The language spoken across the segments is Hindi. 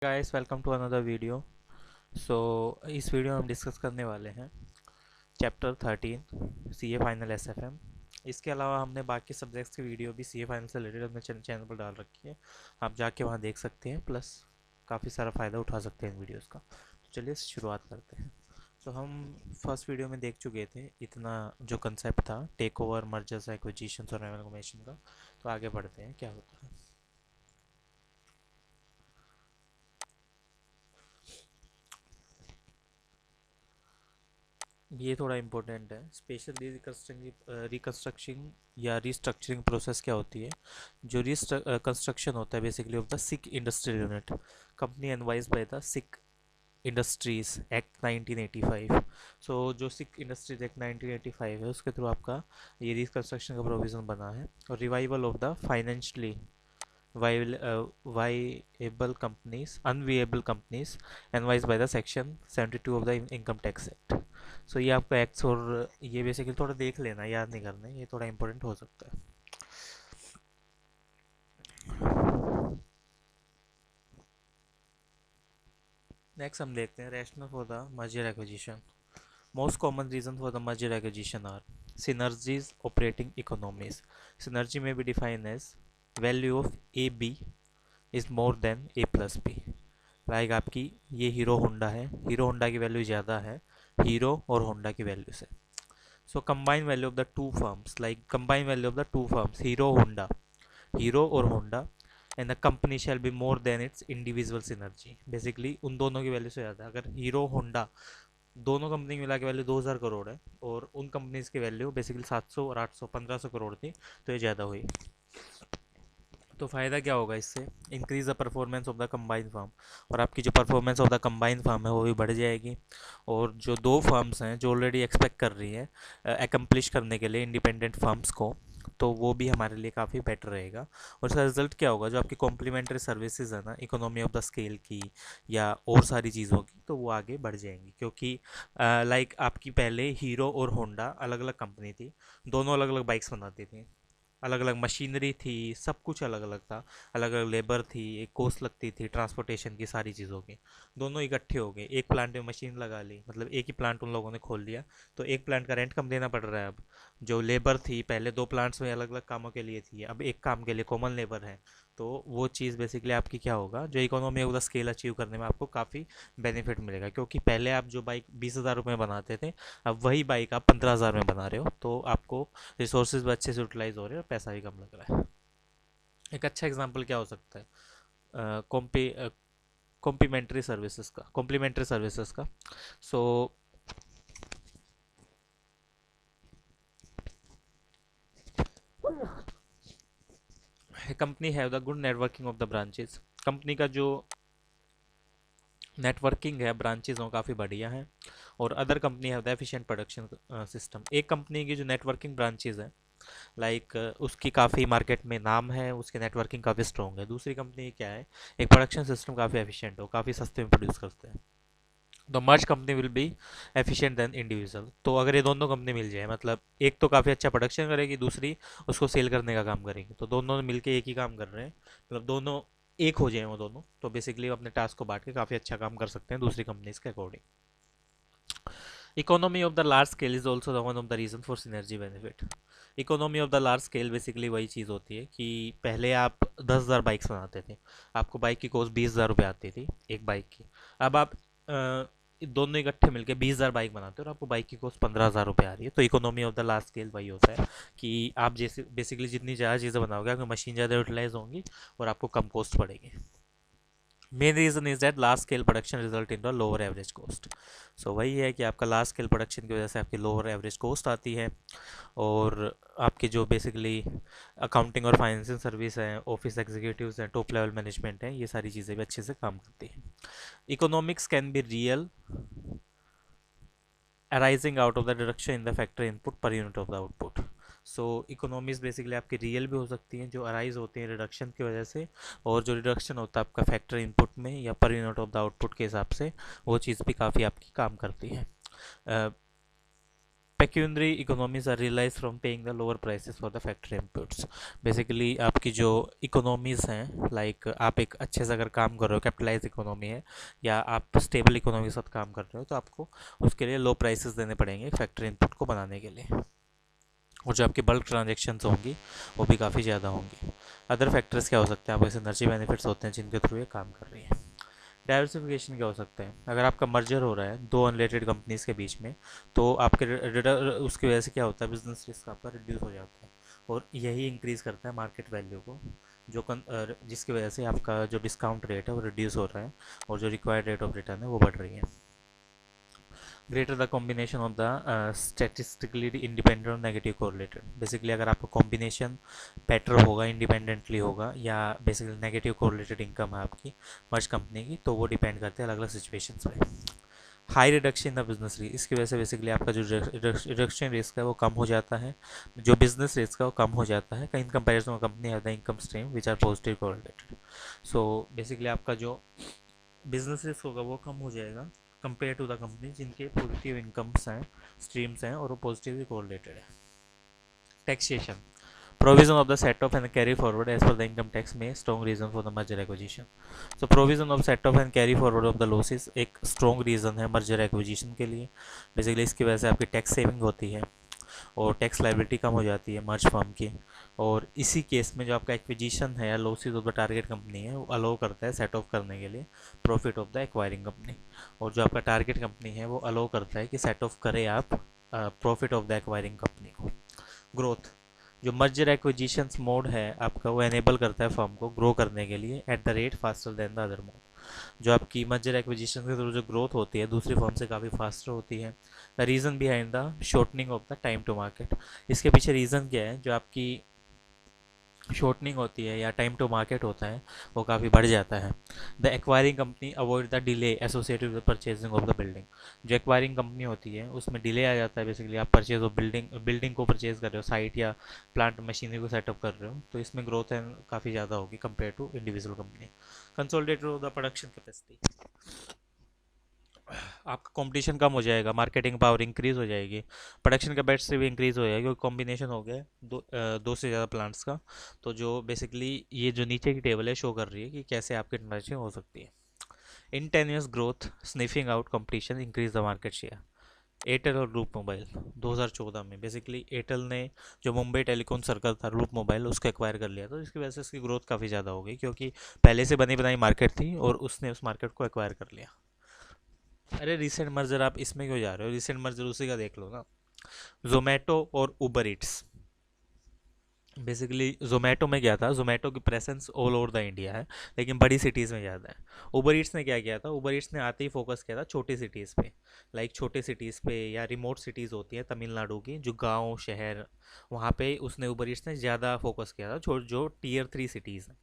Guys welcome to another video. So इस वीडियो में हम डिस्कस करने वाले हैं चैप्टर 13 सीए फाइनल एसएफएम। इसके अलावा हमने बाकी सब्जेक्ट्स की वीडियो भी सीए फाइनल से रिलेटेड अपने चैनल पर डाल रखी है। आप जाके वहाँ देख सकते हैं, प्लस काफ़ी सारा फ़ायदा उठा सकते हैं इन वीडियोस का। तो चलिए शुरुआत करते हैं। तो हम फर्स्ट वीडियो में देख चुके थे इतना जो कंसेप्ट था टेक ओवर, मर्जर्स, एक्विजिशंस और एमलगमेशन का। तो आगे बढ़ते हैं क्या होता है। ये थोड़ा इम्पोर्टेंट है। स्पेशली रिकन्स्ट्रक्शन या रिस्ट्रक्चरिंग प्रोसेस क्या होती है। जो रिकन्स्ट्रक्शन होता है basically of the sick industrial unit, company envisage by the sick industries act 1985। So जो सिक इंडस्ट्रीज एक्ट 1985 है उसके थ्रू आपका ये रिकन्स्ट्रक्शन का प्रोविज़न बना है। और revival of the financially viable companies, unviable companies, advised by the section 72 of the income tax act. So ये आपका एक्ट्स, और ये बेसिकली थोड़ा देख लेना, याद नहीं करना, ये थोड़ा इंपॉर्टेंट हो सकता है। नेक्स्ट हम देखते हैं rational for the merger acquisition. Most common reason for the merger acquisition are synergies, operating economies. Synergy may be defined as value of AB is more than A plus B. Like आपकी ये हीरो होंडा है, हीरो होंडा की वैल्यू ज़्यादा है हीरो और होंडा की वैल्यू से। So combine value of the two firms, like combine value of the two firms Hero Honda, Hero और Honda, and the company shall be more than its individual synergy. Basically उन दोनों की वैल्यू से ज़्यादा, अगर हीरो होंडा दोनों कंपनी मिला के वैल्यू 2000 करोड़ है और उन कंपनीज की वैल्यू बेसिकली 700 और 800 1500 करोड़ थी, तो ये ज़्यादा हुई। तो फ़ायदा क्या होगा इससे, increase the performance of the combined firm, और आपकी जो performance of the combined firm है वो भी बढ़ जाएगी। और जो दो फार्म्स हैं जो ऑलरेडी एक्सपेक्ट कर रही हैं एकम्प्लिश करने के लिए इंडिपेंडेंट फार्म्स को, तो वो भी हमारे लिए काफ़ी बेटर रहेगा। और इसका रिजल्ट क्या होगा, जो आपकी कॉम्प्लीमेंट्री सर्विसेज है ना, इकोनॉमी ऑफ द स्केल की या और सारी चीज़ों की, तो वो आगे बढ़ जाएंगी। क्योंकि लाइक आपकी पहले हीरो और होंडा अलग अलग कंपनी थी, दोनों अलग अलग बाइक्स बनाती थी, अलग अलग मशीनरी थी, सब कुछ अलग अलग था, अलग अलग लेबर थी, एक कॉस्ट लगती थी ट्रांसपोर्टेशन की, सारी चीज़ों की। दोनों इकट्ठे हो गए, एक प्लांट में मशीन लगा ली, मतलब एक ही प्लांट उन लोगों ने खोल लिया, तो एक प्लांट का रेंट कम देना पड़ रहा है अब। जो लेबर थी पहले दो प्लांट्स में अलग अलग कामों के लिए थी, अब एक काम के लिए कॉमन लेबर है। तो वो चीज़ बेसिकली आपकी क्या होगा, जो economy of the scale achieve करने में आपको काफ़ी बेनिफिट मिलेगा। क्योंकि पहले आप जो बाइक 20,000 रुपये में बनाते थे, अब वही बाइक आप 15,000 में बना रहे हो, तो आपको रिसोर्सेज भी अच्छे से यूटिलाइज हो रहे हैं और पैसा भी कम लग रहा है। एक अच्छा एग्जांपल क्या हो सकता है, कॉम्प्लीमेंट्री सर्विसेज का। So company have the good networking of the branches, company का जो नेटवर्किंग है ब्रांचेज में काफ़ी बढ़िया है। और other company have the efficient production system, एक कंपनी की जो नेटवर्किंग ब्रांचेज है, लाइक उसकी काफ़ी मार्केट में नाम है, उसकी नेटवर्किंग काफ़ी स्ट्रॉन्ग है। दूसरी कंपनी क्या है, एक प्रोडक्शन सिस्टम काफ़ी एफिशिएंट हो, काफ़ी सस्ते में प्रोड्यूस करते हैं। The merge company will be efficient than individual. तो अगर ये दोनों कंपनी मिल जाए, मतलब एक तो काफ़ी अच्छा प्रोडक्शन करेगी, दूसरी उसको सेल करने का काम करेगी, तो दोनों मिलके एक ही काम कर रहे हैं, मतलब दोनों एक हो जाए वो दोनों, तो बेसिकली अपने टास्क को बांट के काफ़ी अच्छा काम कर सकते हैं दूसरी कंपनीज के according. Economy of the large scale is also the one of the reason for synergy benefit. Economy of the large scale basically वही चीज़ होती है कि पहले आप 10,000 बाइक्स बनाते थे, आपको बाइक की कॉस्ट 20,000 रुपये आती थी एक बाइक की। अब आप दोनों इकट्ठे मिलकर 20,000 बाइक बनाते हो और आपको बाइक की कॉस्ट 15,000 रुपये आ रही है। तो economy of the large scale वही होता है कि आप जैसे बेसिकली जितनी ज़्यादा चीज़ें बनाओगे आपकी मशीन ज़्यादा यूटिलाइज होंगी और आपको कम कॉस्ट पड़ेगी। Main reason is that large scale production result in the lower average cost. So वही है कि आपका लार्ज स्केल प्रोडक्शन की वजह से आपकी लोअर एवरेज कॉस्ट आती है। और आपकी जो बेसिकली अकाउंटिंग और फाइनेंसिंग सर्विस है, ऑफिस एग्जीक्यूटिव्स हैं, टॉप लेवल मैनेजमेंट है, ये सारी चीज़ें भी अच्छे से काम करती हैं। Economics can be real arising out of the deduction in the factory input per unit of the output. So economies basically आपकी रियल भी हो सकती हैं जो अराइज होती हैं रिडक्शन की वजह से, और जो रिडक्शन होता है आपका फैक्ट्री इनपुट में या per unit of the output के हिसाब से, वो चीज़ भी काफ़ी आपकी काम करती है। Pecuniary economies are realise from paying the lower prices for the factory inputs. Basically आपकी जो इकोनॉमीज हैं, लाइक आप एक अच्छे से अगर काम कर रहे हो, कैपिटलाइज इकोनॉमी है, या आप स्टेबल इकोनॉमी के साथ काम कर रहे हो, तो आपको उसके लिए लो प्राइसेस देने पड़ेंगे फैक्ट्री इनपुट को बनाने के लिए, और जो आपकी बल्क ट्रांजेक्शन्स होंगी वो भी काफ़ी ज़्यादा होंगी। अदर फैक्टर्स क्या हो सकते हैं, आपको सिनर्जी बेनिफिट्स होते हैं जिनके थ्रू ये काम कर रही है। डाइवर्सिफिकेशन क्या हो सकता है, अगर आपका मर्जर हो रहा है दो अनरिलेटेड कंपनीज के बीच में, तो आपके उसकी वजह से क्या होता है, बिजनेस रिस्क आपका रिड्यूस हो जाता है, और यही इंक्रीज़ करता है मार्केट वैल्यू को, जिसकी वजह से आपका जो डिस्काउंट रेट है वो रिड्यूस हो रहा है, और जो रिक्वायर्ड रेट ऑफ रिटर्न है वो बढ़ रही है। Greater the combination of the statistically independent और नेगेटिव कोरिलेटेड। बेसिकली अगर आपका कॉम्बिनेशन बेटर होगा, इंडिपेंडेंटली होगा, या बेसिकली नेगेटिव कोरिलेटेड इनकम है आपकी मर्ज कंपनी की, तो वो डिपेंड करते हैं अलग अलग सिचुएशंस पे। High reduction in the business risk, इसकी वजह से बेसिकली आपका जो रिडक्शन रिस्क है वो कम हो जाता है, जो बिजनेस रिस्क है वो कम हो जाता है in comparison company have the income stream which are positive correlated. So basically आपका जो बिजनेस रिस्क होगा वो कम हो जाएगा कंपेयर टू द कंपनी जिनके पॉजिटिव इनकम्स हैं, स्ट्रीम्स हैं, और वो पॉजिटिवली कोरिलेटेड है। Taxation, provision of the set off and carry forward as per the income tax may strong reason for the merger acquisition. So provision of set off and carry forward of the losses एक strong reason है merger acquisition के लिए। बेसिकली इसकी वजह से आपकी टैक्स सेविंग होती है और टैक्स लाइबिलिटी कम हो जाती है मर्ज फर्म की, और इसी केस में जो आपका एक्विजिशन है या losses of the target company है वो अलाउ करता है सेट ऑफ करने के लिए profit of the acquiring company, और जो आपका टारगेट कंपनी है वो अलाउ करता है कि सेट ऑफ करे आप profit of the acquiring company को। ग्रोथ, जो मर्जर एक्विजिशंस मोड है आपका वो एनेबल करता है फर्म को ग्रो करने के लिए at the rate faster than the other mode. जो आपकी मर्जर एक्विजिशन के थ्रू जो ग्रोथ होती है दूसरी फर्म से काफ़ी फास्टर होती है। The reason behind the shortening of the time to market, इसके पीछे रीज़न क्या है, जो आपकी शॉर्टनिंग होती है या टाइम टू मार्केट होता है वो काफ़ी बढ़ जाता है। The acquiring company avoid the delay associated with purchasing of the building, जो एक्वायरिंग कंपनी होती है उसमें डिले आ जाता है। बेसिकली आप परचेज ऑफ बिल्डिंग को परचेज कर रहे हो, साइट या प्लांट मशीनरी को सेटअप कर रहे हो, तो इसमें ग्रोथ है काफ़ी ज़्यादा होगी compare to individual company. Consolidated of the production capacity, आपका कंपटीशन कम हो जाएगा, मार्केटिंग पावर इंक्रीज हो जाएगी, प्रोडक्शन कैपेसिटी भी इंक्रीज हो जाएगी, क्योंकि कॉम्बिनेशन हो गया दो से ज़्यादा प्लांट्स का। तो जो बेसिकली ये जो नीचे की टेबल है शो कर रही है कि कैसे आपकी ट्रांजेक्शन हो सकती है। इन 10 years growth sniffing out competition increase the market share. Airtel और रूप मोबाइल 2014 में बेसिकली एयरटेल ने जो मुंबई टेलीकॉम सर्कल था रूप मोबाइल उसको एक्वायर कर लिया, तो इसकी वजह से इसकी ग्रोथ काफ़ी ज़्यादा हो गई, क्योंकि पहले से बनी बनाई मार्केट थी और उसने उस मार्केट को एक्वायर कर लिया। अरे रिसेंट मर्जर आप इसमें क्यों जा रहे हो, रिसेंट मर्जर उसी का देख लो ना, जोमेटो और उबर ईट्स। बेसिकली जोमेटो में क्या था, जोमेटो की presence all over the India है लेकिन बड़ी सिटीज़ में ज़्यादा है। उबर ईट्स ने क्या किया था, उबर ईट्स ने आते ही फोकस किया था छोटी सिटीज़ पे, लाइक छोटे सिटीज़ पे या रिमोट सिटीज़ होती है तमिलनाडु की, जो गांव शहर, वहाँ पे उसने उबर ईट्स ने ज़्यादा फोकस किया था, जो टीयर 3 सिटीज़ हैं।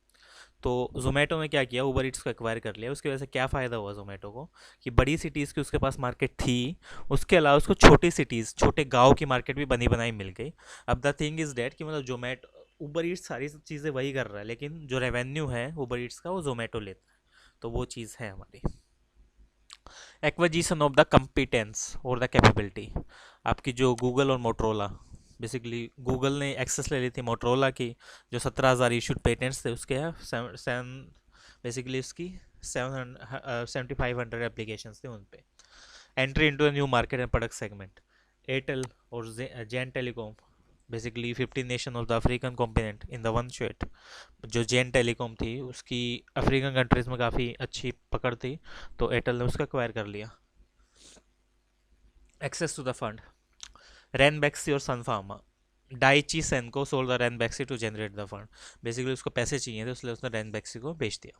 तो जोमेटो ने क्या किया, उबर ईट्स को एक्वायर कर लिया। उसकी वजह से क्या फ़ायदा हुआ जोमेटो को, कि बड़ी सिटीज़ की उसके पास मार्केट थी, उसके अलावा उसको छोटी सिटीज़ छोटे गांव की मार्केट भी बनी बनाई मिल गई। अब द थिंग इज़ डेट कि मतलब जोमेटो उबर ईट्स सारी चीज़ें वही कर रहा है, लेकिन जो रेवेन्यू है उबर ईट्स का वो जोमेटो लेता है, तो वो चीज़ है हमारी। एक्विजिशन ऑफ द कंपिटेंस और द कैपेबिलिटी, आपकी जो गूगल और मोटरोला, बेसिकली गूगल ने एक्सेस ले ली थी मोटरोला की, जो 17,000 इशूड पेटेंट्स थे उसके हैं सेवन, बेसिकली उसकी 7,500 एप्लीकेशन थे उन पे। Entry into a new market and product segment, Airtel और Zain telecom, basically 15 nation of the African continent in the one shot. जो जैन टेलीकॉम थी उसकी अफ्रीकन कंट्रीज़ में काफ़ी अच्छी पकड़ थी, तो एयरटेल ने उसका एक्वायर कर लिया। Access to the fund, Ranbaxy और Sun Pharma, Daiichi Sankyo sold the Ranbaxy to generate the fund. Basically उसको पैसे चाहिए थे इसलिए उसने रैनबैक्सी को बेच दिया।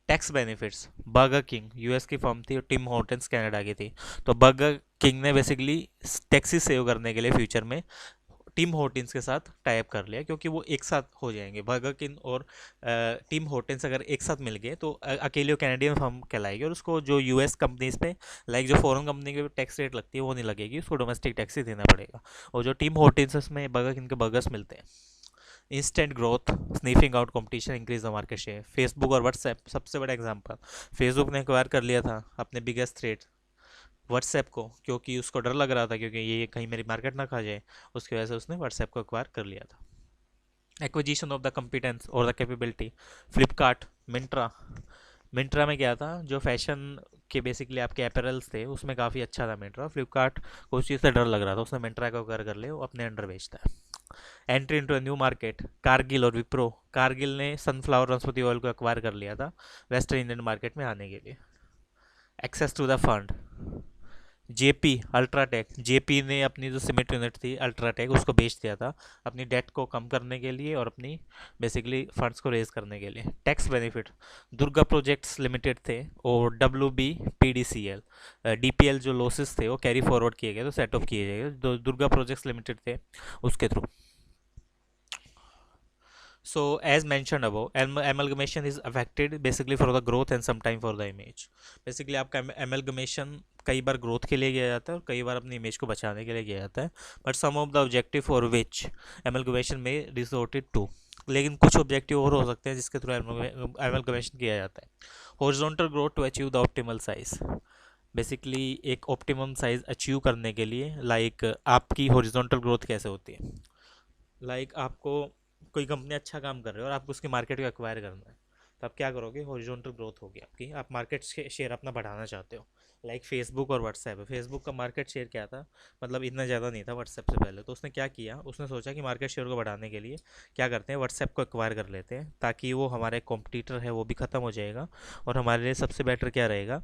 Tax benefits, burger king US की फर्म थी और टिम हॉर्टन्स कनाडा की थी, तो बर्गर किंग ने बेसिकली टैक्सेस सेव करने के लिए फ्यूचर में टीम हॉर्टिन्स के साथ टाइप कर लिया, क्योंकि वो एक साथ हो जाएंगे, बर्गर किंग और टीम हॉर्टिन्स अगर एक साथ मिल गए तो अकेले कैनेडियन फर्म कहलाएगी, और उसको जो यूएस कंपनीज पे लाइक जो फॉरेन कंपनी की टैक्स रेट लगती है वो नहीं लगेगी, उसको डोमेस्टिक टैक्स ही देना पड़ेगा। और जो टीम हॉर्टिन्स में बर्गर किंग के बर्गर्स मिलते हैं। Instant growth sniffing out competition increase the market share, Facebook और व्हाट्सएप सबसे बड़ा एग्जांपल। फेसबुक ने एक्वायर कर लिया था अपने बिगेस्ट थ्रेट व्हाट्सएप को, क्योंकि उसको डर लग रहा था क्योंकि ये कहीं मेरी मार्केट ना खा जाए, उसकी वजह से उसने व्हाट्सएप को एक्वायर कर लिया था। एक्विजिशन ऑफ द कंपिटेंस और द कैपेबिलिटी, फ्लिपकार्ट, मिंट्रा। मिंट्रा में क्या था, जो फैशन के बेसिकली आपके अपैरल्स थे उसमें काफ़ी अच्छा था मिंट्रा। फ्लिपकार्ट को उस चीज़ से डर लग रहा था, उसने मिंट्रा को कर ले, वो अपने अंडर बेचता है। Entry into new market, Kargil और विप्रो। कारगिल ने सनफ्लावर वनस्पति ऑयल को एक्वायर कर लिया था वेस्टर्न इंडियन मार्केट में आने के लिए। Access to the fund, Jaypee UltraTech, Jaypee ने अपनी जो सीमेंट यूनिट थी अल्ट्राटेक उसको बेच दिया था अपनी डेट को कम करने के लिए और अपनी बेसिकली फंड्स को रेज करने के लिए। Tax benefit, Durga Projects Limited थे और W B P D C L, D P L जो लॉसेस थे वो कैरी फॉरवर्ड किए गए, तो सेट ऑफ किए गए दुर्गा प्रोजेक्ट्स लिमिटेड थे उसके through. So, as mentioned above, amalgamation is affected basically for the growth and sometime for the image. Basically, आपका amalgamation कई बार ग्रोथ के लिए किया जाता है और कई बार अपनी इमेज को बचाने के लिए किया जाता है, but some of the objective for which amalgamation में रिसोर्टेड टू, लेकिन कुछ ऑब्जेक्टिव और हो सकते हैं जिसके थ्रू एमलगमेशन किया जाता है। Horizontal growth to achieve the optimal size, basically एक ऑप्टिमम साइज अचीव करने के लिए, आपकी हॉरिजॉन्टल ग्रोथ कैसे होती है, आपको कोई कंपनी अच्छा काम कर रही है और आपको उसकी मार्केट को एक्वायर करना है, तो आप क्या करोगे, हॉरिजॉन्टल ग्रोथ होगी आपकी, आप मार्केट शेयर अपना बढ़ाना चाहते हो। फेसबुक और व्हाट्सएप है, फेसबुक का मार्केट शेयर क्या था, मतलब इतना ज़्यादा नहीं था व्हाट्सएप से पहले, तो उसने क्या किया, उसने सोचा कि मार्केट शेयर को बढ़ाने के लिए क्या करते हैं, व्हाट्सएप को एक्वायर कर लेते हैं ताकि वो हमारे कॉम्पिटिटर है वो भी ख़त्म हो जाएगा और हमारे लिए सबसे बेटर क्या रहेगा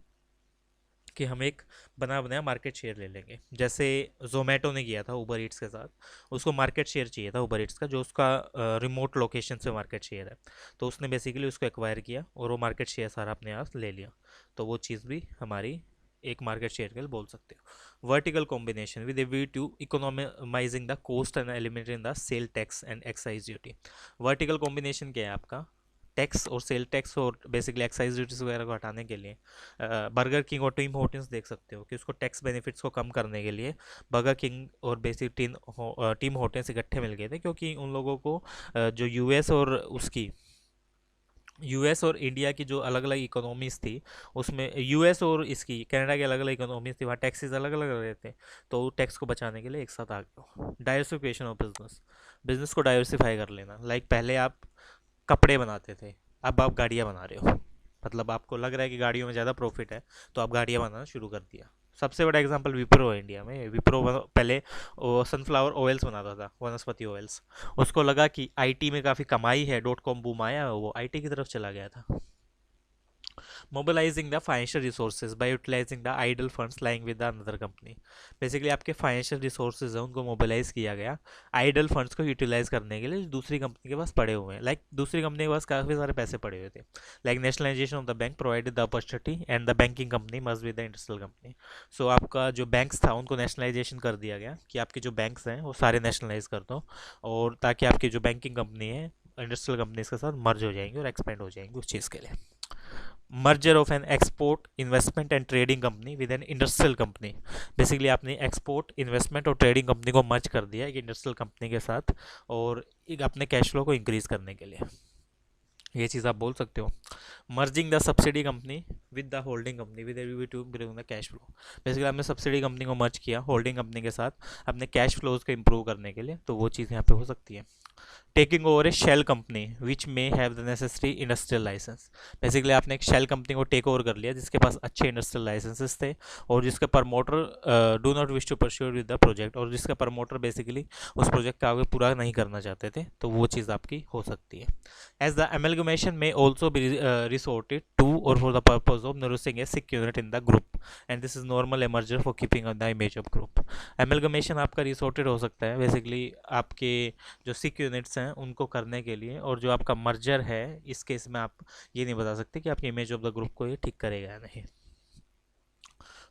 कि हम एक बना बनाया मार्केट शेयर ले लेंगे, जैसे जोमेटो ने किया था ऊबर ईट्स के साथ। उसको मार्केट शेयर चाहिए था ऊबर ईट्स का, जो उसका रिमोट लोकेशन से मार्केट शेयर है, तो उसने बेसिकली उसको एक्वायर किया और वो मार्केट शेयर सारा अपने पास ले लिया। तो वो चीज़ भी हमारी एक मार्केट शेयर के लिए बोल सकते हो। Vertical combination with a view to economising the cost and eliminating the sale tax and excise duty. Vertical combination क्या है आपका, टैक्स और सेल टैक्स और बेसिकली एक्साइज ड्यूटीज वगैरह को हटाने के लिए। बर्गर किंग और टीम होर्टन्स देख सकते हो कि उसको टैक्स बेनिफिट्स को कम करने के लिए बर्गर किंग और बेसिक टीम होर्टन्स इकट्ठे मिल गए थे, क्योंकि उन लोगों को जो यूएस और इंडिया की जो अलग अलग इकोनॉमीज थी, उसमें यूएस और इसकी कनाडा की अलग अलग इकोनॉमीज थी, वहाँ टैक्सेस अलग अलग रहे थे, तो टैक्स को बचाने के लिए एक साथ आ गए। डाइवर्सिफिकेशन ऑफ बिजनेस, बिजनेस को डाइवर्सिफाई कर लेना, पहले आप कपड़े बनाते थे, अब आप गाड़ियाँ बना रहे हो, मतलब आपको लग रहा है कि गाड़ियों में ज़्यादा प्रॉफिट है तो आप गाड़ियाँ बनाना शुरू कर दिया। सबसे बड़ा एग्जांपल विप्रो है इंडिया में। पहले वो सनफ्लावर ऑयल्स बनाता था, वनस्पति ऑयल्स। उसको लगा कि आईटी में काफ़ी कमाई है, डॉट कॉम बूम आया, वो आईटी की तरफ चला गया था। Mobilising the financial resources by utilising the idle funds lying with the another company, basically आपके फाइनेंशियल रिसोर्सेज हैं उनको मोबिलाइज किया गया आइडल फंड्स को यूटिलाइज करने के लिए जो दूसरी कंपनी के पास पड़े हुए हैं। दूसरी कंपनी के पास काफ़ी सारे पैसे पड़े हुए थे। Nationalisation of the bank provided the opportunity and the banking company must be the industrial company. So आपका जो बैंक्स था उनको नेशनलाइजेशन कर दिया गया कि आपके जो बैंक्स हैं वो सारे नेशनलाइज कर दो, और ताकि आपकी जो बैंकिंग कंपनी है इंडस्ट्रियल कंपनीज के साथ मर्ज हो जाएंगी और एक्सपेंड हो जाएंगी उस चीज़ के लिए। Merger of an export investment and trading company with an industrial company, basically आपने एक्सपोर्ट इन्वेस्टमेंट और ट्रेडिंग कंपनी को मर्ज कर दिया एक इंडस्ट्रियल कंपनी के साथ, और एक अपने कैश फ्लो को इंक्रीज करने के लिए, ये चीज़ आप बोल सकते हो। Merging the subsidy company with the holding company with a view to improve the cash flow, basically आपने सब्सिडी कंपनी को मर्ज किया होल्डिंग कंपनी के साथ अपने कैश फ्लोज को इंप्रूव करने के लिए, तो वो चीज़ यहाँ पे हो सकती है। Taking over a shell company which may have the necessary industrial licence, basically आपने एक शेल कंपनी को टेक ओवर कर लिया जिसके पास अच्छे इंडस्ट्रियल लाइसेंसेस थे और जिसका promoter do not wish to pursue with the project, और जिसका प्रमोटर बेसिकली उस प्रोजेक्ट का आगे पूरा नहीं करना चाहते थे, तो वो चीज़ आपकी हो सकती है। As the amalgamation may also be resorted to or for the purpose of nourishing a sick unit in the group, and this is normal a merger for keeping on the image of group। amalgamation आपका रिसोर्टेड हो सकता है बेसिकली आपके जो सिक यूनिट्स हैं उनको करने के लिए, और जो आपका मर्जर है इस केस में आप ये नहीं बता सकते कि आपकी इमेज ऑफ द ग्रुप को ये ठीक करेगा या नहीं।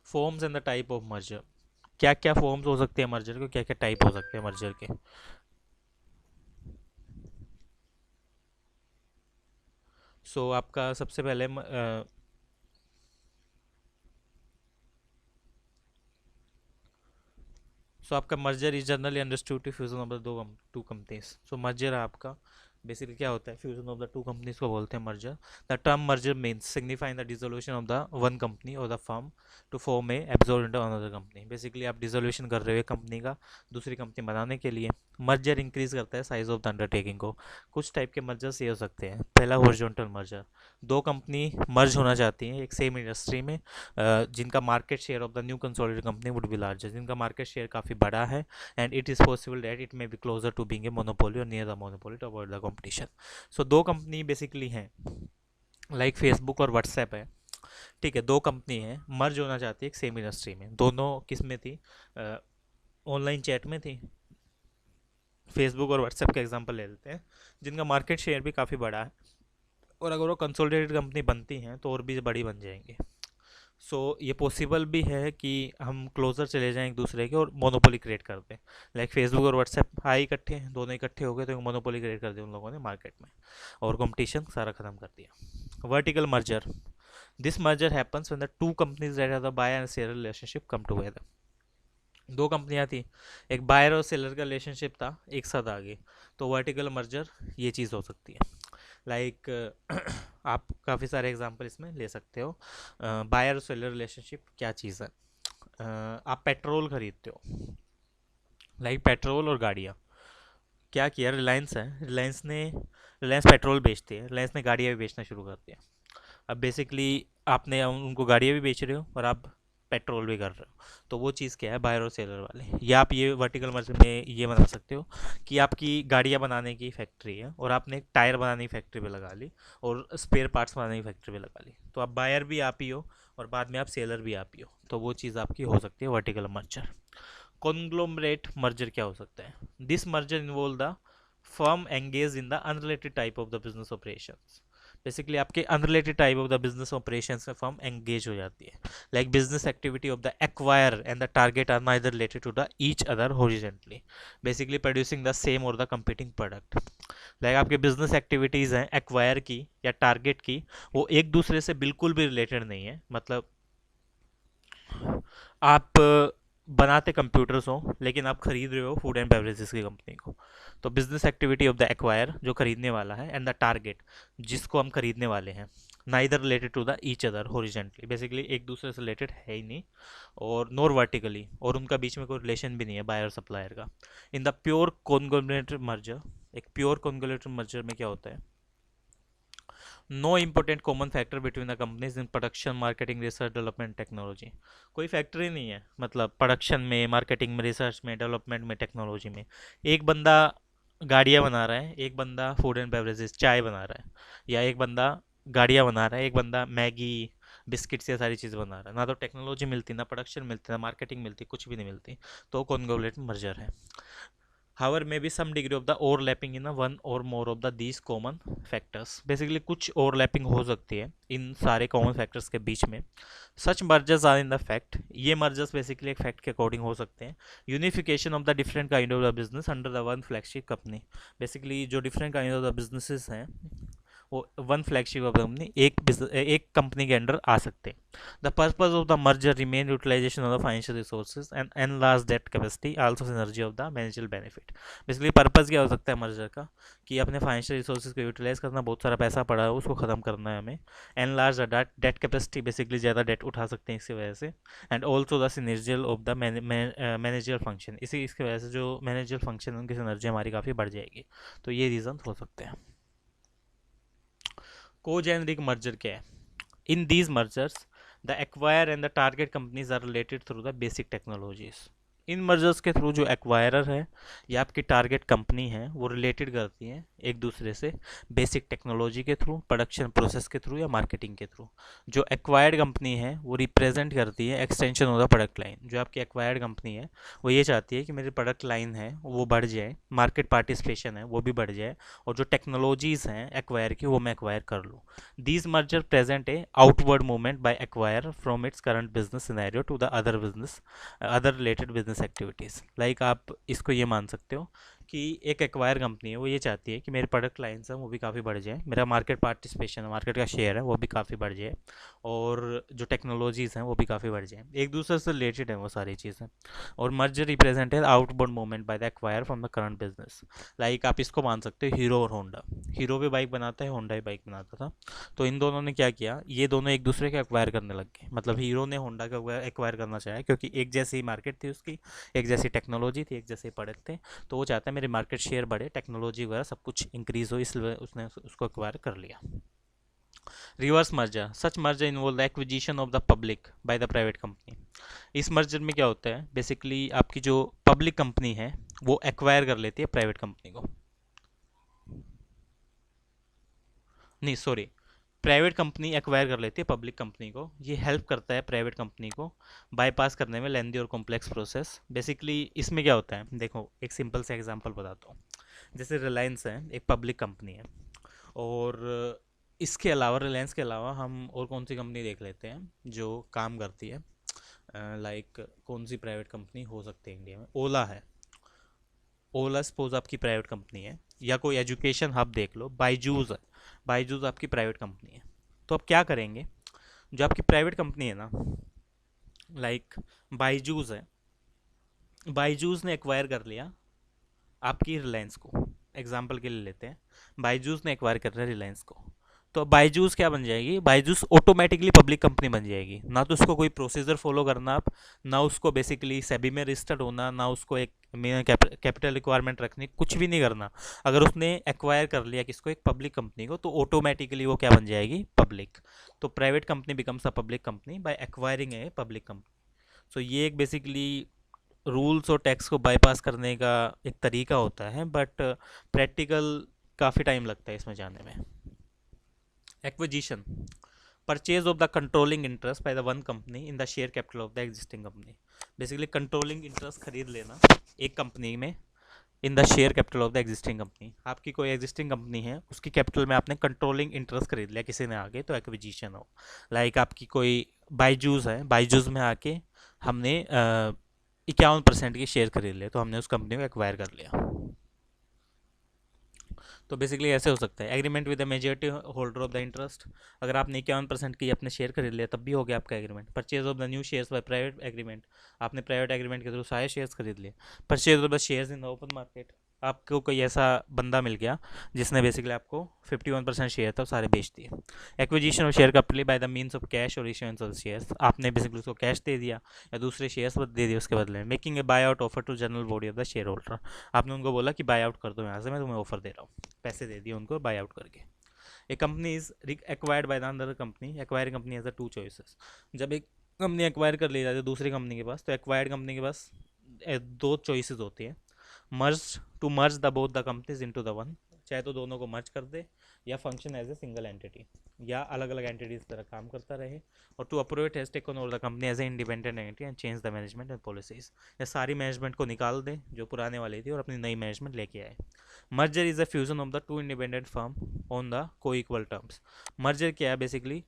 Forms and the type of merger, क्या क्या फॉर्म्स हो सकते हैं मर्जर के, क्या क्या टाइप हो सकते हैं मर्जर के। आपका सबसे पहले आपका merger is generally understood to fusion of the two companies. Merger है आपका बेसिकली क्या होता है, fusion of the two companies को बोलते हैं merger. The term merger means signifying the dissolution of the one company और the firm to form a absorb into another company. Basically आप डिसोल्यूशन कर रहे हो कंपनी का दूसरी कंपनी बनाने के लिए। मर्जर इंक्रीज करता है साइज ऑफ द अंडरटेकिंग को। कुछ टाइप के मर्जर्स ये हो सकते हैं। पहला हॉरिजॉन्टल मर्जर, दो कंपनी मर्ज होना चाहती हैं एक सेम इंडस्ट्री में, जिनका market share of the new consolidated company would be larger, जिनका मार्केट शेयर काफ़ी बड़ा है, and it is possible that it may be closer to being a monopoly और near the monopoly to avoid the competition. So दो कंपनी बेसिकली हैं, लाइक फेसबुक और व्हाट्सएप है, ठीक है, दो कंपनी हैं, मर्ज होना चाहती है एक सेम इंडस्ट्री में। दोनों किस में थी, ऑनलाइन चैट में थी। फेसबुक और व्हाट्सएप का एग्जांपल ले लेते हैं, जिनका मार्केट शेयर भी काफ़ी बड़ा है, और अगर वो कंसोलिडेटेड कंपनी बनती हैं तो और भी बड़ी बन जाएंगी। ये पॉसिबल भी है कि हम क्लोजर चले जाएं एक दूसरे के और मोनोपोली क्रिएट कर दें। लाइक फेसबुक और व्हाट्सएप आए इकट्ठे, दोनों इकट्ठे हो गए तो मोनोपोली क्रिएट कर दी उन लोगों ने मार्केट में, और कंपटीशन सारा खत्म कर दिया। Vertical merger, this merger happens when the two companies that have the buyer and seller relationship come together. दो कंपनियां थी, एक बायर और सेलर का रिलेशनशिप था, एक साथ आ गई, तो वर्टिकल मर्जर ये चीज़ हो सकती है। लाइक आप काफ़ी सारे एग्जांपल इसमें ले सकते हो। बायर और सेलर रिलेशनशिप क्या चीज़ है, आप पेट्रोल खरीदते हो, लाइक पेट्रोल और गाड़ियाँ। क्या किया, रिलायंस है, रिलायंस पेट्रोल बेचती है, रिलायंस ने गाड़ियाँ भी बेचना शुरू कर दिया। अब बेसिकली आपने उनको गाड़ियाँ भी बेच रहे हो और आप पेट्रोल भी कर रहे हो, तो वो चीज़ क्या है, बायर और सेलर वाले। या आप ये वर्टिकल मर्ज में ये बना सकते हो कि आपकी गाड़ियाँ बनाने की फैक्ट्री है और आपने एक टायर बनाने की फैक्ट्री पे लगा ली और स्पेयर पार्ट्स बनाने की फैक्ट्री पे लगा ली, तो आप बायर भी आप ही हो और बाद में आप सेलर भी आप ही हो, तो वो चीज़ आपकी हो सकती है वर्टिकल मर्जर। कॉन्ग्लोमरेट मर्जर क्या हो सकता है, this merger involve the firm engage in the unrelated type of the business operations. Basically आपके unrelated type of the business operations में फर्म एंगेज हो जाती है, like business activity of the acquire and the target are neither related to the each other horizontally, basically producing the same और द कंपीटिंग प्रोडक्ट। लाइक आपके बिजनेस एक्टिविटीज़ हैं एक्वायर की या टारगेट की, वो एक दूसरे से बिल्कुल भी रिलेटेड नहीं है। मतलब आप बनाते कंप्यूटर्स हो लेकिन आप खरीद रहे हो फूड एंड बेवरेजेस की कंपनी को, तो business activity of the acquire जो खरीदने वाला है एंड द टारगेट जिसको हम खरीदने वाले हैं, neither related to the each other horizontally, basically एक दूसरे से रिलेटेड है ही नहीं, और नॉर वर्टिकली, और उनका बीच में कोई रिलेशन भी नहीं है बायर सप्लायर का। In the pure conglomerate merger, एक प्योर कॉन्ग्लोमरेट मर्जर में क्या होता है, know important common factor between the companies in production marketing research development technology. कोई फैक्ट्री नहीं है, मतलब प्रोडक्शन में, मार्केटिंग में, रिसर्च में, डेवलपमेंट में, टेक्नोलॉजी में। एक बंदा गाड़ियाँ बना रहा है, एक बंदा फूड एंड बेवरेजेस चाय बना रहा है, या एक बंदा गाड़ियाँ बना रहा है, एक बंदा मैगी बिस्किट्स, ये सारी चीज़ बना रहा है। ना तो टेक्नोलॉजी मिलती, ना प्रोडक्शन मिलती, ना मार्केटिंग मिलती, कुछ भी नहीं मिलती, तो कॉन्ग्लोमरेट मर्जर है। However, may be some degree of the overlapping in a one or more of the these common factors. Basically कुछ overlapping हो सकती है इन सारे common factors के बीच में। Such mergers are in the fact, ये mergers basically एक fact के according हो सकते हैं। Unification of the different kind of the business under the one flagship company. Basically जो different kind of the businesses हैं वो वन फ्लैगशिप ऑफ कंपनी एक कंपनी के अंडर आ सकते हैं। The purpose of the merger remain utilisation of the financial resources and enlarge debt capacity also synergy of the managerial benefit. Basically purpose क्या हो सकता है मर्जर का, कि अपने फाइनेंशियल रिसोर्सेज को यूटिलाइज करना, बहुत सारा पैसा पड़ा है उसको ख़त्म करना है हमें। Enlarge the debt capacity, basically ज़्यादा डेट उठा सकते हैं इसकी वजह से। And also the synergy of the manager function, इसकी वजह से जो मैनेजर फंक्शन है उनकी सिनर्जी हमारी काफ़ी बढ़ जाएगी। तो ये रीज़न हो सकते हैं। कोजेनरिक मर्जर क्या है, in these mergers the acquire and the target companies are related through the basic technologies. इन मर्जर्स के थ्रू जो एक्वायरर है या आपकी टारगेट कंपनी है वो रिलेटेड करती हैं एक दूसरे से बेसिक टेक्नोलॉजी के थ्रू, प्रोडक्शन प्रोसेस के थ्रू या मार्केटिंग के थ्रू। जो एक्वायर्ड कंपनी है वो रिप्रेजेंट करती है extension of the product line. जो आपकी एक्वायर्ड कंपनी है वो ये चाहती है कि मेरी प्रोडक्ट लाइन है वो बढ़ जाए, मार्केट पार्टिसिपेशन है वो भी बढ़ जाए, और जो टेक्नोलॉजीज़ हैं एक्वायर की वो मैं एक्वायर कर लूँ। These merger present a outward movement by acquire from its current business scenario to the other related business activities. Like आप इसको ये मान सकते हो कि एक एक्वायर कंपनी है, वो ये चाहती है कि मेरे प्रोडक्ट लाइन्स हैं वो भी काफ़ी बढ़ जाए, मेरा मार्केट पार्टिसिपेशन है, मार्केट का शेयर है वो भी काफ़ी बढ़ जाए, और जो टेक्नोलॉजीज़ हैं वो भी काफ़ी बढ़ जाए, एक दूसरे से रिलेटेड है वो सारी चीज़ें। और मर्जर रिप्रेजेंट है outbound movement by the acquire from the current business. Like आप इसको मान सकते हो हीरो और होंडा। हीरो भी बाइक बनाता है, होंडा भी बाइक बनाता था। तो इन दोनों ने क्या किया, ये दोनों एक दूसरे के एक्वायर करने लग गए। मतलब हीरो ने होंडा का एक्वायर करना चाहा क्योंकि एक जैसी मार्केट थी उसकी, एक जैसी टेक्नोलॉजी थी, एक जैसे प्रोडक्ट थे। तो वो चाहता है मेरी मार्केट शेयर बढ़े, टेक्नोलॉजी वगैरह सब कुछ इंक्रीज हो, इसलिए उसने उसको एक्वायर कर लिया। Reverse merger, such merger involve the acquisition of the public by the private company. इस मर्जर में क्या होता है, बेसिकली आपकी जो पब्लिक कंपनी है वो एक्वायर कर लेती है प्राइवेट कंपनी को। नहीं सॉरी, प्राइवेट कंपनी एक्वायर कर लेती है पब्लिक कंपनी को। ये हेल्प करता है प्राइवेट कंपनी को बाईपास करने में लेंदी और कॉम्प्लेक्स प्रोसेस। बेसिकली इसमें क्या होता है, देखो एक सिंपल सा एग्जांपल बताता हूँ। जैसे रिलायंस है, एक पब्लिक कंपनी है, और इसके अलावा, रिलायंस के अलावा हम और कौन सी कंपनी देख लेते हैं जो काम करती है। लाइक कौन सी प्राइवेट कंपनी हो सकती है इंडिया में, ओला है। ओला सपोज आपकी प्राइवेट कंपनी है, या कोई एजुकेशन हब देख लो, बाईजूस है। बाईजूस आपकी प्राइवेट कंपनी है। तो आप क्या करेंगे, जो आपकी प्राइवेट कंपनी है ना, लाइक बाईजूस है, बाईजूस ने एक्वायर कर लिया आपकी रिलायंस को। एग्जाम्पल के लिए लेते हैं, बाईजूस ने एक्वायर कर लिया रिलायंस को। तो बाईजूस क्या बन जाएगी, बाईजूस ऑटोमेटिकली पब्लिक कंपनी बन जाएगी। ना तो उसको कोई प्रोसीजर फॉलो करना आप, ना उसको बेसिकली सेबी में रजिस्टर्ड होना, ना उसको एक कैपिटल रिक्वायरमेंट रखनी, कुछ भी नहीं करना। अगर उसने एक्वायर कर लिया किसको, एक पब्लिक कंपनी को, तो ऑटोमेटिकली वो क्या बन जाएगी, पब्लिक। तो private company becomes a public company by acquiring a public company. So ये एक बेसिकली रूल्स और टैक्स को बाईपास करने का एक तरीका होता है, बट प्रैक्टिकल काफ़ी टाइम लगता है इसमें जाने में। Acquisition, purchase of the controlling interest by the one company in the share capital of the existing company. Basically controlling interest खरीद लेना एक कंपनी में, इन the share capital of the existing company. आपकी कोई एग्जिस्टिंग कंपनी है, उसकी कैपिटल में आपने कंट्रोलिंग इंटरेस्ट खरीद लिया किसी ने आगे, तो एक्विजिशन हो। लाइक आपकी कोई बाईजूस है, बाईजूस में आके हमने 51% के शेयर खरीद लिए, तो हमने उस कंपनी को एक्वायर कर लिया। तो बेसिकली ऐसे हो सकता है, agreement with the majority holder of the interest. अगर आपने 51% की अपने शेयर खरीद लिया तब भी हो गया आपका agreement. Purchase of the new shares by private agreement, आपने प्राइवेट एग्रीमेंट के थ्रू सारे शेयर्स खरीद लिए। Purchase of the shares in the open market, आपको कोई ऐसा बंदा मिल गया जिसने बेसिकली आपको 51% शेयर था सारे बेच दिए। Acquisition of share capital by the means of cash और इशुएंस ऑफ शेयर्स, आपने बेसिकली उसको कैश दे दिया या दूसरे शेयर्स दे दिए उसके बदले में। Making a buy out offer to general body of the shareholder, आपने उनको बोला कि बाय आउट कर दो यहाँ से, मैं तुम्हें ऑफर दे रहा हूँ, पैसे दे दिए उनको बाय आउट करके। A company is acquired by the another company, acquiring company has the two choices. जब एक कंपनी एक्वायर कर ली जाती है दूसरी कंपनी के पास, तो एक्वायर्ड कंपनी के पास दो चॉइसेस होती है। Merge, to merge the both the companies into the one, चाहे तो दोनों को मर्ज कर दे, या function as a single entity, या अलग अलग एंटिटीज तरह काम करता रहे। और to approve has taken over the company as a independent entity and change the management and policies, या सारी मैनेजमेंट को निकाल दे जो पुराने वाली थी और अपनी नई मैनेजमेंट लेके आए। Merger is a fusion of the to independent firm on the को इक्वल टर्म्स। मर्जर क्या है, बेसिकली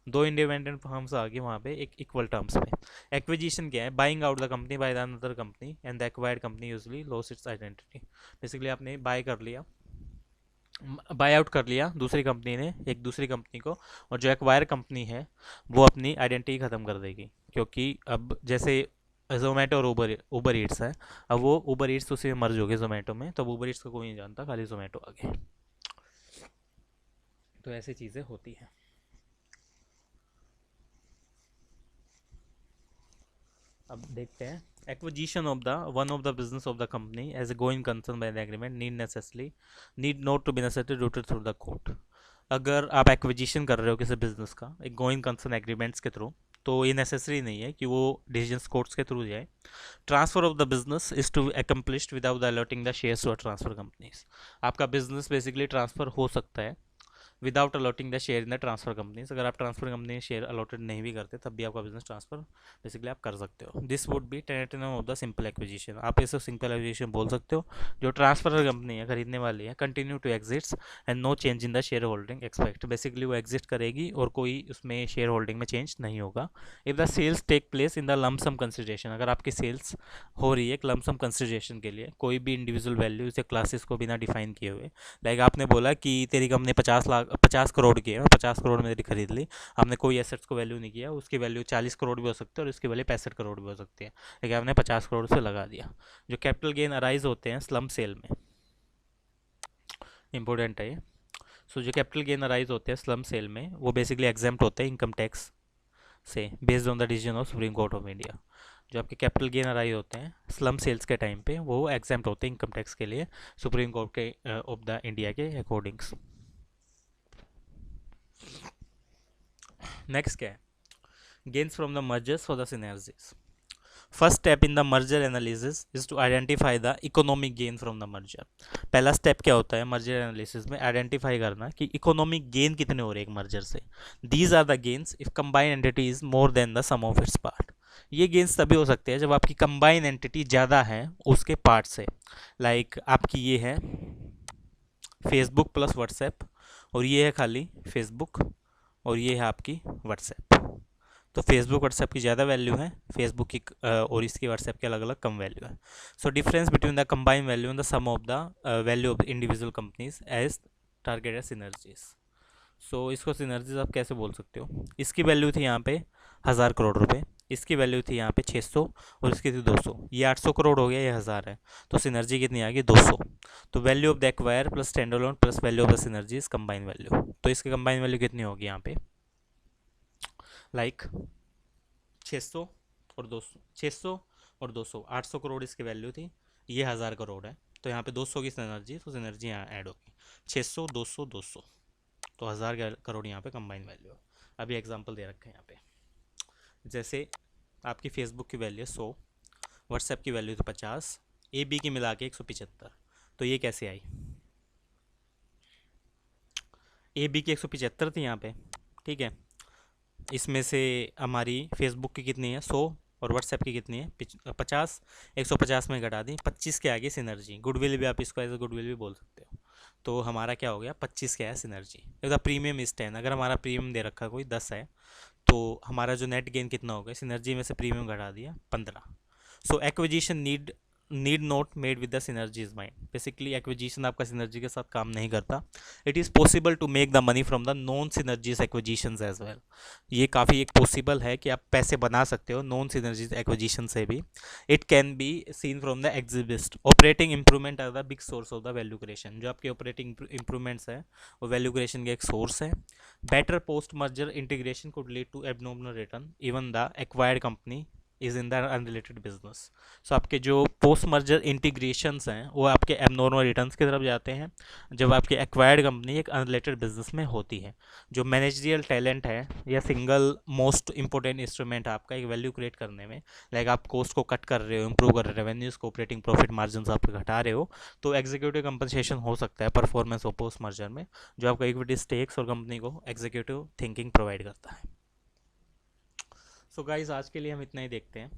दो इंडिपेंडेंट फर्म्स आ गए वहाँ पे एक इक्वल टर्म्स में। एक्विजिशन क्या है, buying out the company by the another company and the acquired company usually loss it's identity. Basically आपने बाय कर लिया, बाय आउट कर लिया दूसरी कंपनी ने एक दूसरी कंपनी को, और जो एक्वायर कंपनी है वो अपनी आइडेंटिटी ख़त्म कर देगी। क्योंकि अब जैसे जोमेटो और ऊबर ऊबर ईट्स है, अब वो ऊबर ईट्स उसी में मर्ज हो गए जोमेटो में, तो ऊबर ईट्स को कोई नहीं जानता, खाली जोमेटो आगे। तो ऐसी चीज़ें होती हैं। अब देखते हैं, acquisition of the one of the business of the company as a going concern by the agreement need not to be necessary routed through the court. अगर आप एक्विजिशन कर रहे हो किसी बिजनेस का एक गोइंग कंसर्न एग्रीमेंट्स के थ्रू, तो ये नेसेसरी नहीं है कि वो डिसीजंस कोर्ट्स के थ्रू जाए। Transfer of the business is to accomplished without the alerting the shares to transfer companies. आपका बिजनेस बेसिकली ट्रांसफर हो सकता है without allotting the share in the transfer companies. अगर आप ट्रांसफर कंपनी शेयर अलॉटेड नहीं भी करते तब भी आपका बिजनेस ट्रांसफर बेसिकली आप कर सकते हो। This would be tentative of the simple acquisition. आप इसे सिंपल एक्विजिशन बोल सकते हो। जो ट्रांसफर कंपनी है खरीदने वाली है continue to exits and no change in the shareholding expect. Basically वो एग्जिट करेगी और कोई उसमें शेयर होल्डिंग में चेंज नहीं होगा। If the sales take place in the lump sum consideration, अगर आपकी सेल्स हो रही है एक लमसम कंसिडरेशन के लिए, कोई भी इंडिविजुअल वैल्यू इसे क्लासेस को बिना डिफाइन किए हुए, लाइक आपने बोला कि तेरी कंपनी 50 करोड़ की है, मैं 50 करोड़ में तेरी खरीद ली, आपने कोई एसेट्स को वैल्यू नहीं किया, उसकी वैल्यू 40 करोड़ भी हो सकती है और उसकी वैल्यू 65 करोड़ भी हो सकती है, लेकिन आपने 50 करोड़ से लगा दिया। जो कैपिटल गेन अराइज होते हैं स्लम सेल में, इंपॉर्टेंट है ये। सो जो कैपिटल गेन अराइज होते हैं स्लम सेल में वो बेसिकली एग्जाम्प्ट होते हैं इनकम टैक्स से, based on the decision of supreme court of India. जो आपके कैपिटल गेन अराइज होते हैं स्लम सेल्स के टाइम पे वो एग्जाम्प्ट होते हैं इनकम टैक्स के लिए सुप्रीम कोर्ट के ऑफ द इंडिया के अकॉर्डिंग्स। नेक्स्ट क्या है, gains from the mergers for the synergies. First step in the merger analysis is to identify the economic gain from the merger. पहला स्टेप क्या होता है मर्जर एनालिसिस में, आइडेंटिफाई करना कि इकोनॉमिक गेन कितने हो रहे हैं एक मर्जर से। These are the gains if combined entity is more than the sum of its part. ये गेन्स तभी हो सकते हैं जब आपकी कंबाइन एंटिटी ज़्यादा है उसके पार्ट से। लाइक आपकी ये है फेसबुक प्लस व्हाट्सएप और ये है खाली फेसबुक और ये है आपकी व्हाट्सएप। तो फेसबुक व्हाट्सएप की ज़्यादा वैल्यू है, फेसबुक की और इसकी व्हाट्सएप की अलग अलग कम वैल्यू है। So difference between the combine value and the sum of the value of individual companies as targeted synergies. So इसको सिनर्जीज आप कैसे बोल सकते हो, इसकी वैल्यू थी यहाँ पे 1000 करोड़ रुपए, इसकी वैल्यू थी यहाँ पे 600 और इसकी थी 200, ये 800 करोड़ हो गया, ये 1000 है, तो सिनर्जी कितनी आ गई 200। तो value of the acquire plus standalone plus value of the synergies combine value, तो इसकी कंबाइन वैल्यू कितनी होगी यहाँ पे, लाइक 600 और 200, 600 और 200, 800 करोड़ इसकी वैल्यू थी, ये 1000 करोड़ है, तो यहाँ पे 200 की सिनर्जी, तो सिनर्जी यहाँ ऐड होगी 600 200 200, तो 1000 करोड़ यहाँ पे कंबाइन वैल्यू है। अभी एग्जांपल दे रखे हैं यहाँ पे, जैसे आपकी फेसबुक की वैल्यू है 100, व्हाट्सएप की वैल्यू तो 50, ए बी की मिला के 175, तो ये कैसे आई, ए बी की 175 थी यहाँ पे, ठीक है, इसमें से हमारी फेसबुक की कितनी है 100 और व्हाट्सएप की कितनी है 50, 150 में घटा दी, 25 के आगे सिनर्जी, गुडविल भी आप इसको एज ए गुडविल भी बोल सकते हो, तो हमारा क्या हो गया 25 क्या है सिनर्जी। द प्रीमियम इज 10, अगर हमारा प्रीमियम दे रखा कोई 10 है तो हमारा जो नेट गेन कितना होगा, सिनर्जी में से प्रीमियम घटा दिया 15। So acquisition need not made with the synergy is mind. Basically acquisition आपका सिनर्जी के साथ काम नहीं करता। It is possible to make the money from the non synergies acquisitions as well. ये काफ़ी एक पॉसिबल है कि आप पैसे बना सकते हो नॉन सिनर्जीज एक्विजिशन से भी। It can be seen from the exhibits. Operating improvement are the big source of the value creation. जो आपके ऑपरेटिंग इंप्रूवमेंट्स है वो वैल्यू क्रिएशन का एक सोर्स है। Better post merger integration could lead to abnormal return even the acquired company is in the unrelated business. So आपके जो पोस्ट मर्जर इंटीग्रेशंस हैं वो आपके एबनॉर्मल रिटर्न्स की तरफ जाते हैं जब आपकी एक्वायर्ड कंपनी एक अनरिलेटेड बिजनेस में होती है। जो मैनेजरियल टैलेंट है या सिंगल मोस्ट इंपॉर्टेंट इंस्ट्रूमेंट आपका एक वैल्यू क्रिएट करने में, लाइक आप कॉस्ट को कट कर रहे हो, इंप्रूव कर रहे हो, रेवेन्यूज को, ऑपरेटिंग प्रॉफिट मार्जिन आपके घटा रहे हो, तो एग्जीक्यूटिव कंपनसेशन हो सकता है परफॉर्मेंस और पोस्ट मर्जर में, जो आपको इक्विटी स्टेक्स और कंपनी को एग्जीक्यूटिव थिंकिंग प्रोवाइड करता है। सो गाइस आज के लिए हम इतना ही देखते हैं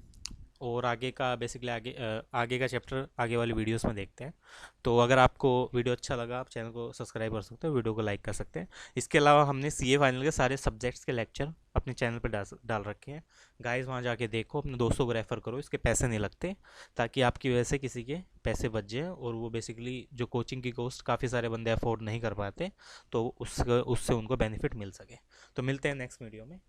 और आगे का बेसिकली आगे का चैप्टर आगे वाली वीडियोस में देखते हैं। तो अगर आपको वीडियो अच्छा लगा आप चैनल को सब्सक्राइब कर सकते हो, वीडियो को लाइक कर सकते हैं। इसके अलावा हमने सीए फाइनल के सारे सब्जेक्ट्स के लेक्चर अपने चैनल पर डाल रखे हैं गाइस, वहाँ जाके देखो, अपने दोस्तों को रेफ़र करो, इसके पैसे नहीं लगते, ताकि आपकी वजह से किसी के पैसे बच जाए और वो बेसिकली जो कोचिंग की कॉस्ट काफ़ी सारे बंदे अफोर्ड नहीं कर पाते तो उससे उनको बेनिफिट मिल सके। तो मिलते हैं नेक्स्ट वीडियो में।